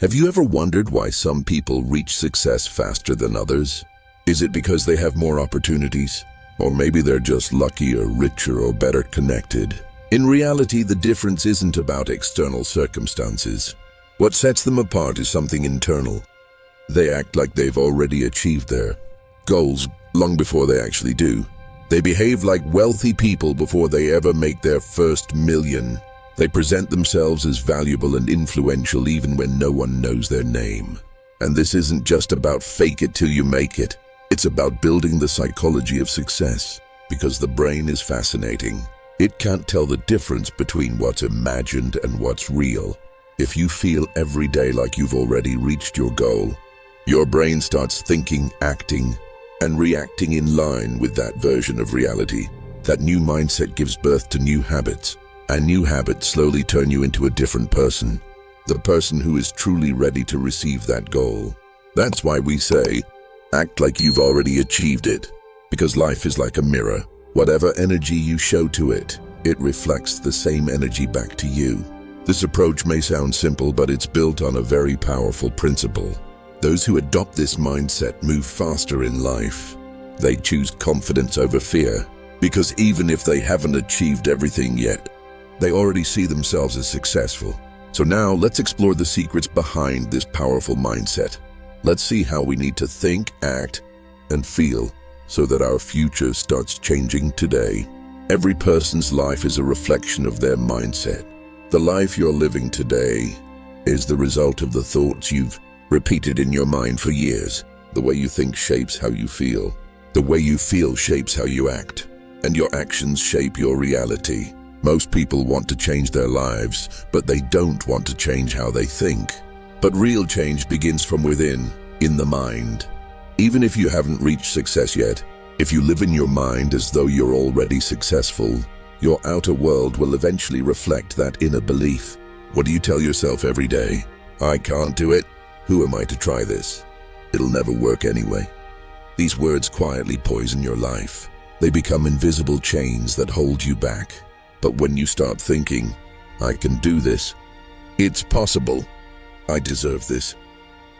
Have you ever wondered why some people reach success faster than others? Is it because they have more opportunities? Or maybe they're just luckier, richer, or better connected? In reality, the difference isn't about external circumstances. What sets them apart is something internal. They act like they've already achieved their goals long before they actually do. They behave like wealthy people before they ever make their first million. They present themselves as valuable and influential even when no one knows their name. And this isn't just about fake it till you make it. It's about building the psychology of success, because the brain is fascinating. It can't tell the difference between what's imagined and what's real. If you feel every day like you've already reached your goal, your brain starts thinking, acting, and reacting in line with that version of reality. That new mindset gives birth to new habits, and new habits slowly turn you into a different person, the person who is truly ready to receive that goal. That's why we say, act like you've already achieved it, because life is like a mirror. Whatever energy you show to it, it reflects the same energy back to you. This approach may sound simple, but it's built on a very powerful principle. Those who adopt this mindset move faster in life. They choose confidence over fear, because even if they haven't achieved everything yet, they already see themselves as successful. So now let's explore the secrets behind this powerful mindset. Let's see how we need to think, act, and feel so that our future starts changing today. Every person's life is a reflection of their mindset. The life you're living today is the result of the thoughts you've repeated in your mind for years. The way you think shapes how you feel. The way you feel shapes how you act. And your actions shape your reality. Most people want to change their lives, but they don't want to change how they think. But real change begins from within, in the mind. Even if you haven't reached success yet, if you live in your mind as though you're already successful, your outer world will eventually reflect that inner belief. What do you tell yourself every day? I can't do it. Who am I to try this? It'll never work anyway. These words quietly poison your life. They become invisible chains that hold you back. But when you start thinking, I can do this, it's possible, I deserve this,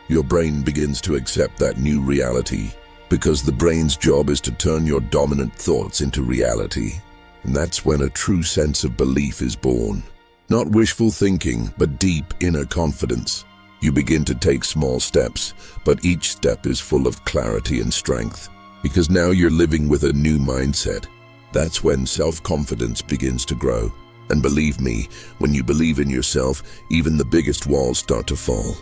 your brain begins to accept that new reality, because the brain's job is to turn your dominant thoughts into reality. And that's when a true sense of belief is born. Not wishful thinking, but deep inner confidence. You begin to take small steps, but each step is full of clarity and strength, because now you're living with a new mindset. That's when self-confidence begins to grow. And believe me, when you believe in yourself, even the biggest walls start to fall.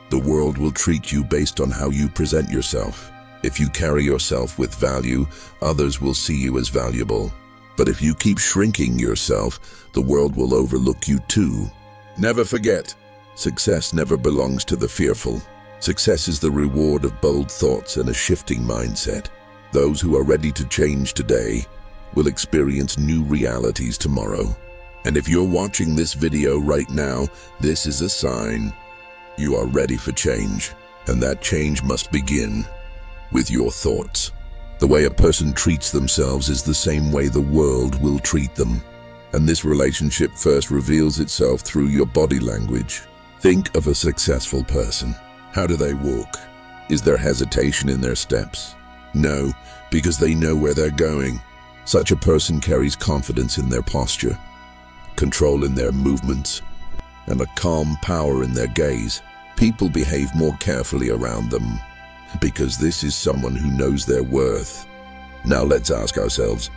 The world will treat you based on how you present yourself. If you carry yourself with value, others will see you as valuable. But if you keep shrinking yourself, the world will overlook you too. Never forget, success never belongs to the fearful. Success is the reward of bold thoughts and a shifting mindset. Those who are ready to change today will experience new realities tomorrow. And if you're watching this video right now, this is a sign you are ready for change. And that change must begin with your thoughts. The way a person treats themselves is the same way the world will treat them. And this relationship first reveals itself through your body language. Think of a successful person. How do they walk? Is there hesitation in their steps? No, because they know where they're going. Such a person carries confidence in their posture, control in their movements, and a calm power in their gaze. People behave more carefully around them, because this is someone who knows their worth. Now let's ask ourselves,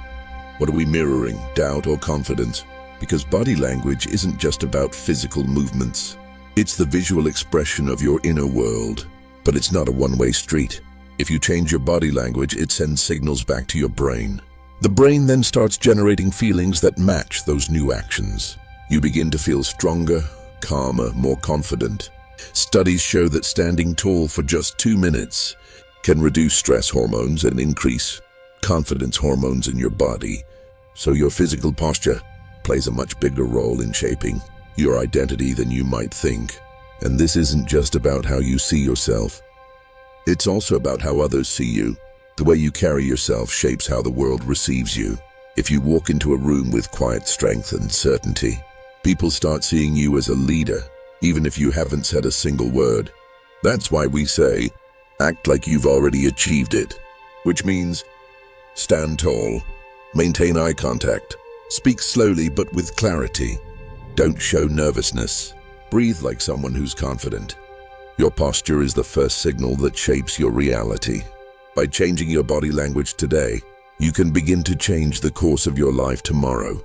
what are we mirroring, doubt or confidence? Because body language isn't just about physical movements. It's the visual expression of your inner world. But it's not a one-way street. If you change your body language, it sends signals back to your brain. The brain then starts generating feelings that match those new actions. You begin to feel stronger, calmer, more confident. Studies show that standing tall for just 2 minutes can reduce stress hormones and increase confidence hormones in your body. So your physical posture plays a much bigger role in shaping your identity than you might think. And this isn't just about how you see yourself. It's also about how others see you. The way you carry yourself shapes how the world receives you. If you walk into a room with quiet strength and certainty, people start seeing you as a leader, even if you haven't said a single word. That's why we say, act like you've already achieved it, which means stand tall, maintain eye contact, speak slowly but with clarity. Don't show nervousness. Breathe like someone who's confident. Your posture is the first signal that shapes your reality. By changing your body language today, you can begin to change the course of your life tomorrow.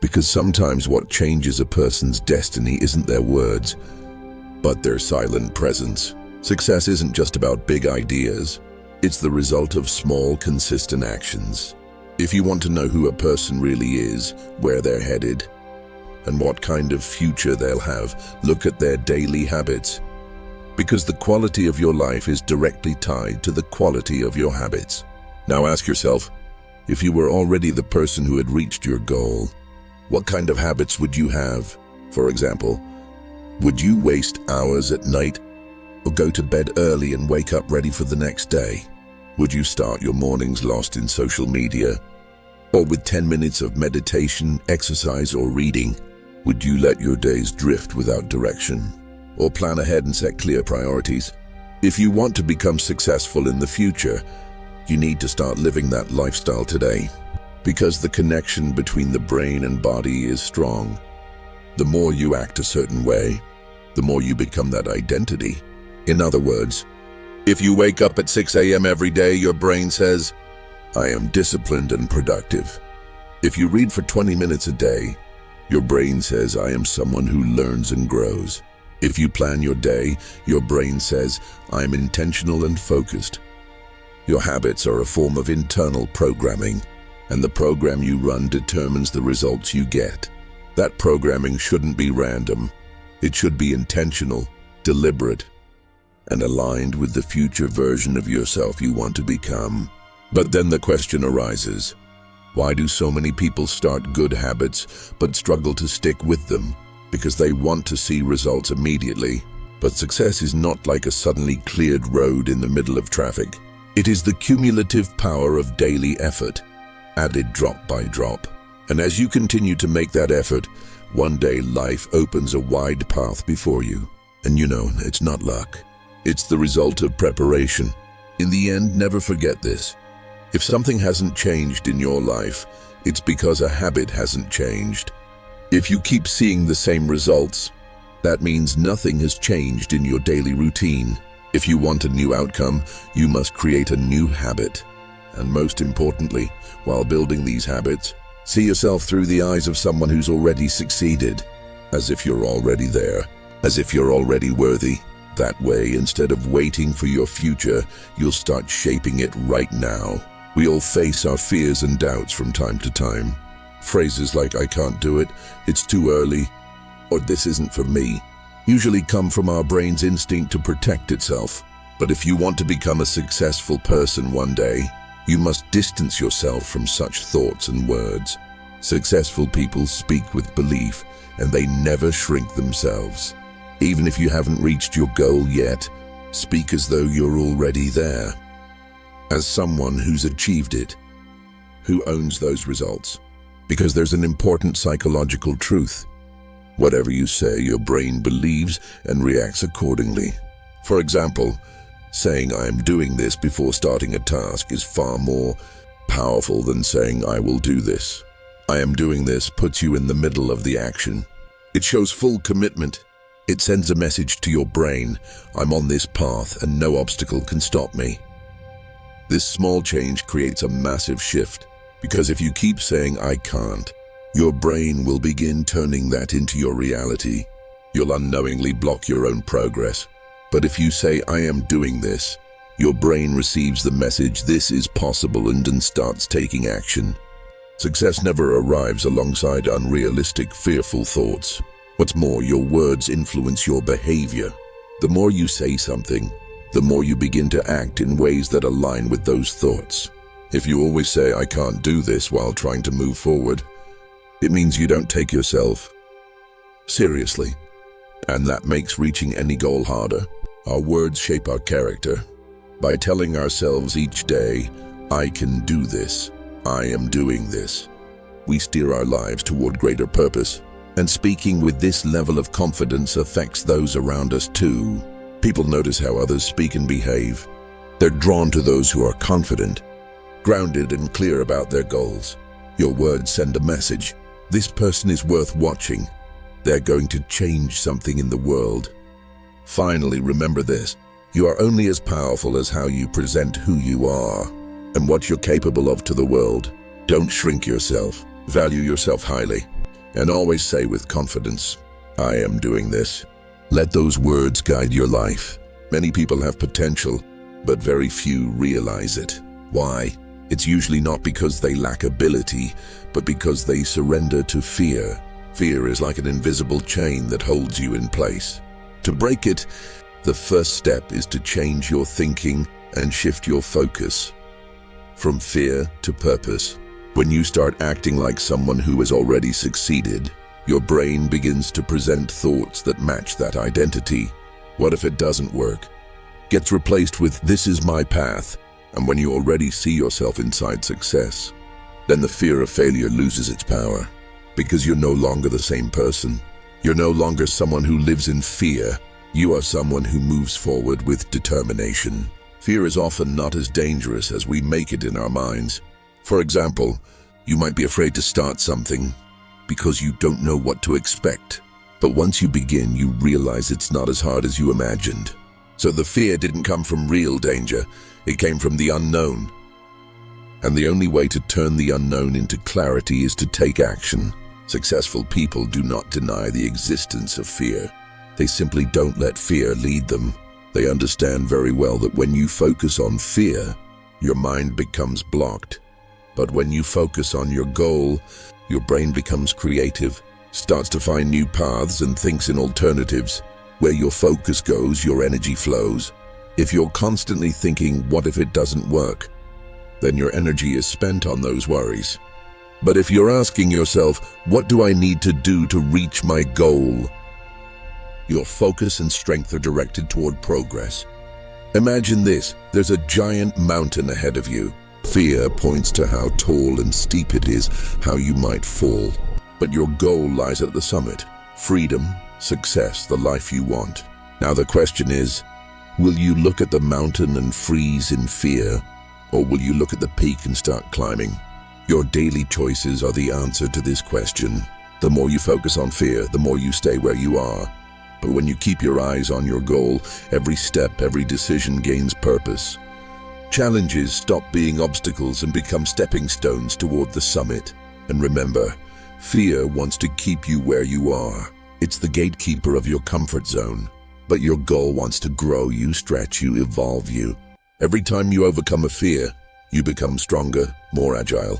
Because sometimes what changes a person's destiny isn't their words, but their silent presence. Success isn't just about big ideas. It's the result of small, consistent actions. If you want to know who a person really is, where they're headed, and what kind of future they'll have, look at their daily habits. Because the quality of your life is directly tied to the quality of your habits. Now ask yourself, if you were already the person who had reached your goal, what kind of habits would you have? For example, would you waste hours at night or go to bed early and wake up ready for the next day? Would you start your mornings lost in social media? Or with 10 minutes of meditation, exercise, or reading? Would you let your days drift without direction? Or plan ahead and set clear priorities? If you want to become successful in the future, you need to start living that lifestyle today. Because the connection between the brain and body is strong. The more you act a certain way, the more you become that identity. In other words, if you wake up at 6 a.m. every day, your brain says, I am disciplined and productive. If you read for 20 minutes a day, your brain says, I am someone who learns and grows. If you plan your day, your brain says, I am intentional and focused. Your habits are a form of internal programming, and the program you run determines the results you get. That programming shouldn't be random. It should be intentional, deliberate, and aligned with the future version of yourself you want to become. But then the question arises, why do so many people start good habits but struggle to stick with them? Because they want to see results immediately. But success is not like a suddenly cleared road in the middle of traffic. It is the cumulative power of daily effort, added drop by drop. And as you continue to make that effort, one day life opens a wide path before you. And you know, it's not luck. It's the result of preparation. In the end, never forget this. If something hasn't changed in your life, it's because a habit hasn't changed. If you keep seeing the same results, that means nothing has changed in your daily routine. If you want a new outcome, you must create a new habit. And most importantly, while building these habits, see yourself through the eyes of someone who's already succeeded, as if you're already there, as if you're already worthy. That way, instead of waiting for your future, you'll start shaping it right now. We all face our fears and doubts from time to time. Phrases like, I can't do it, it's too early, or this isn't for me, usually come from our brain's instinct to protect itself. But if you want to become a successful person one day, you must distance yourself from such thoughts and words. Successful people speak with belief, and they never shrink themselves. Even if you haven't reached your goal yet, speak as though you're already there. As someone who's achieved it, who owns those results. Because there's an important psychological truth. Whatever you say, your brain believes and reacts accordingly. For example, saying I am doing this before starting a task is far more powerful than saying I will do this. I am doing this puts you in the middle of the action. It shows full commitment. It sends a message to your brain, I'm on this path and no obstacle can stop me. This small change creates a massive shift, because if you keep saying I can't, your brain will begin turning that into your reality. You'll unknowingly block your own progress. But if you say I am doing this, your brain receives the message this is possible and starts taking action. Success never arrives alongside unrealistic, fearful thoughts. What's more, your words influence your behavior. The more you say something, the more you begin to act in ways that align with those thoughts. If you always say, I can't do this while trying to move forward, it means you don't take yourself seriously. And that makes reaching any goal harder. Our words shape our character. By telling ourselves each day, I can do this, I am doing this, we steer our lives toward greater purpose. And speaking with this level of confidence affects those around us too. People notice how others speak and behave. They're drawn to those who are confident, grounded and clear about their goals. Your words send a message. This person is worth watching. They're going to change something in the world. Finally, remember this. You are only as powerful as how you present who you are and what you're capable of to the world. Don't shrink yourself. Value yourself highly. And always say with confidence, I am doing this. Let those words guide your life. Many people have potential, but very few realize it. Why? It's usually not because they lack ability, but because they surrender to fear. Fear is like an invisible chain that holds you in place. To break it, the first step is to change your thinking and shift your focus from fear to purpose. When you start acting like someone who has already succeeded, your brain begins to present thoughts that match that identity. What if it doesn't work? Gets replaced with, this is my path. And when you already see yourself inside success, then the fear of failure loses its power. Because you're no longer the same person. You're no longer someone who lives in fear. You are someone who moves forward with determination. Fear is often not as dangerous as we make it in our minds. For example, you might be afraid to start something because you don't know what to expect. But once you begin, you realize it's not as hard as you imagined. So the fear didn't come from real danger, it came from the unknown. And the only way to turn the unknown into clarity is to take action. Successful people do not deny the existence of fear. They simply don't let fear lead them. They understand very well that when you focus on fear, your mind becomes blocked. But when you focus on your goal, your brain becomes creative, starts to find new paths and thinks in alternatives. Where your focus goes, your energy flows. If you're constantly thinking, what if it doesn't work? Then your energy is spent on those worries. But if you're asking yourself, what do I need to do to reach my goal? Your focus and strength are directed toward progress. Imagine this, there's a giant mountain ahead of you. Fear points to how tall and steep it is, how you might fall. But your goal lies at the summit. Freedom, success, the life you want. Now the question is, will you look at the mountain and freeze in fear? Or will you look at the peak and start climbing? Your daily choices are the answer to this question. The more you focus on fear, the more you stay where you are. But when you keep your eyes on your goal, every step, every decision gains purpose. Challenges stop being obstacles and become stepping stones toward the summit. And remember, fear wants to keep you where you are. It's the gatekeeper of your comfort zone. But your goal wants to grow you, stretch you, evolve you. Every time you overcome a fear, you become stronger, more agile,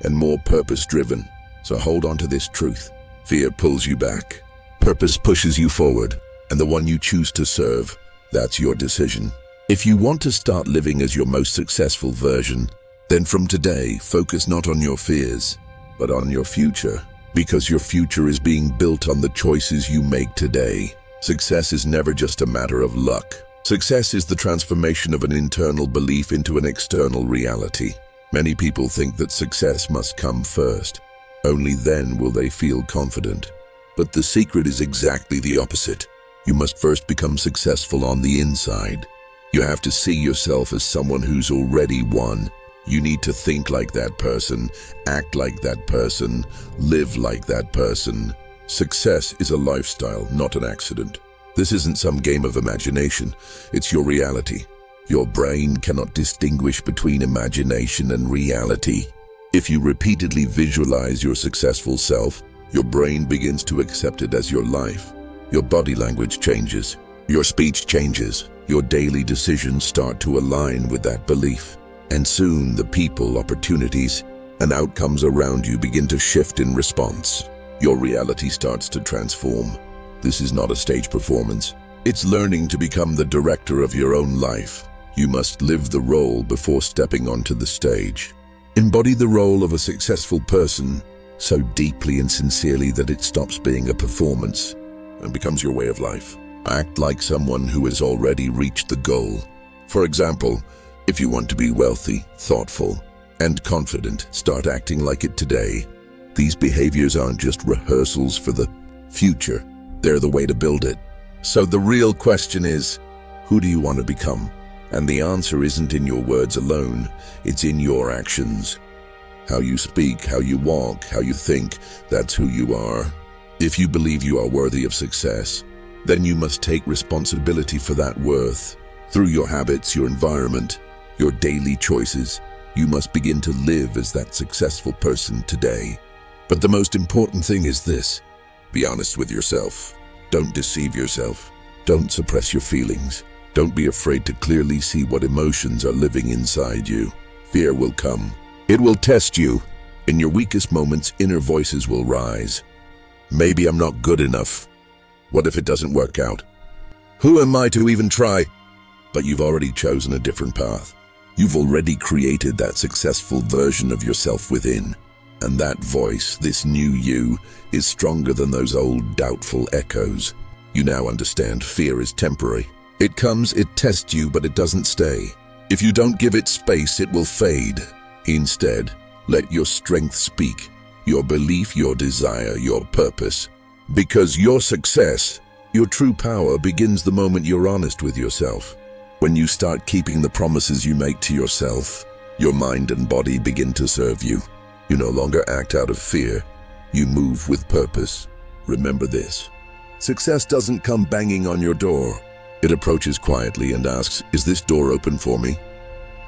and more purpose-driven. So hold on to this truth. Fear pulls you back. Purpose pushes you forward. And the one you choose to serve, that's your decision. If you want to start living as your most successful version, then from today, focus not on your fears, but on your future. Because your future is being built on the choices you make today. Success is never just a matter of luck. Success is the transformation of an internal belief into an external reality. Many people think that success must come first. Only then will they feel confident. But the secret is exactly the opposite. You must first become successful on the inside. You have to see yourself as someone who's already won. You need to think like that person, act like that person, live like that person. Success is a lifestyle, not an accident. This isn't some game of imagination, it's your reality. Your brain cannot distinguish between imagination and reality. If you repeatedly visualize your successful self, your brain begins to accept it as your life. Your body language changes, your speech changes, your daily decisions start to align with that belief. And soon the people, opportunities, and outcomes around you begin to shift in response. Your reality starts to transform. This is not a stage performance. It's learning to become the director of your own life. You must live the role before stepping onto the stage. Embody the role of a successful person so deeply and sincerely that it stops being a performance and becomes your way of life. Act like someone who has already reached the goal. For example, if you want to be wealthy, thoughtful, and confident, start acting like it today. These behaviors aren't just rehearsals for the future. They're the way to build it. So the real question is, who do you want to become? And the answer isn't in your words alone, it's in your actions. How you speak, how you walk, how you think, that's who you are. If you believe you are worthy of success, then you must take responsibility for that worth. Through your habits, your environment, your daily choices, you must begin to live as that successful person today. But the most important thing is this: be honest with yourself. Don't deceive yourself. Don't suppress your feelings. Don't be afraid to clearly see what emotions are living inside you. Fear will come. It will test you. In your weakest moments, inner voices will rise. Maybe I'm not good enough. What if it doesn't work out? Who am I to even try? But you've already chosen a different path. You've already created that successful version of yourself within. And that voice, this new you, is stronger than those old doubtful echoes. You now understand fear is temporary. It comes, it tests you, but it doesn't stay. If you don't give it space, it will fade. Instead, let your strength speak, your belief, your desire, your purpose. Because your success, your true power, begins the moment you're honest with yourself. When you start keeping the promises you make to yourself, your mind and body begin to serve you. You no longer act out of fear. You move with purpose. Remember this: success doesn't come banging on your door. It approaches quietly and asks, is this door open for me?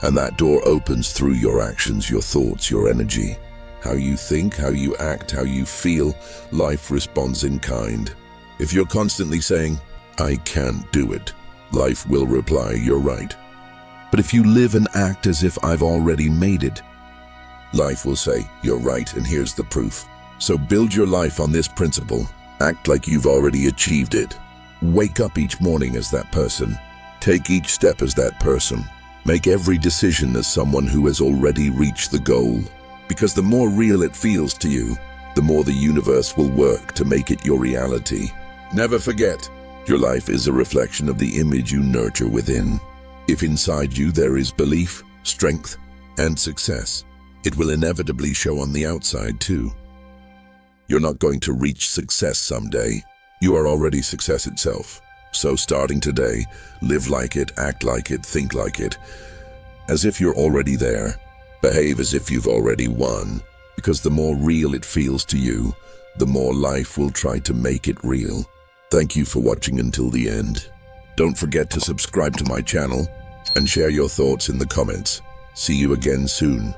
And that door opens through your actions, your thoughts, your energy. How you think, how you act, how you feel, life responds in kind. If you're constantly saying, I can't do it, life will reply, you're right. But if you live and act as if I've already made it, life will say, you're right, and here's the proof. So build your life on this principle. Act like you've already achieved it. Wake up each morning as that person. Take each step as that person. Make every decision as someone who has already reached the goal. Because the more real it feels to you, the more the universe will work to make it your reality. Never forget, your life is a reflection of the image you nurture within. If inside you there is belief, strength, and success, it will inevitably show on the outside too. You're not going to reach success someday. You are already success itself. So starting today, live like it, act like it, think like it. As if you're already there. Behave as if you've already won. Because the more real it feels to you, the more life will try to make it real. Thank you for watching until the end. Don't forget to subscribe to my channel and share your thoughts in the comments. See you again soon.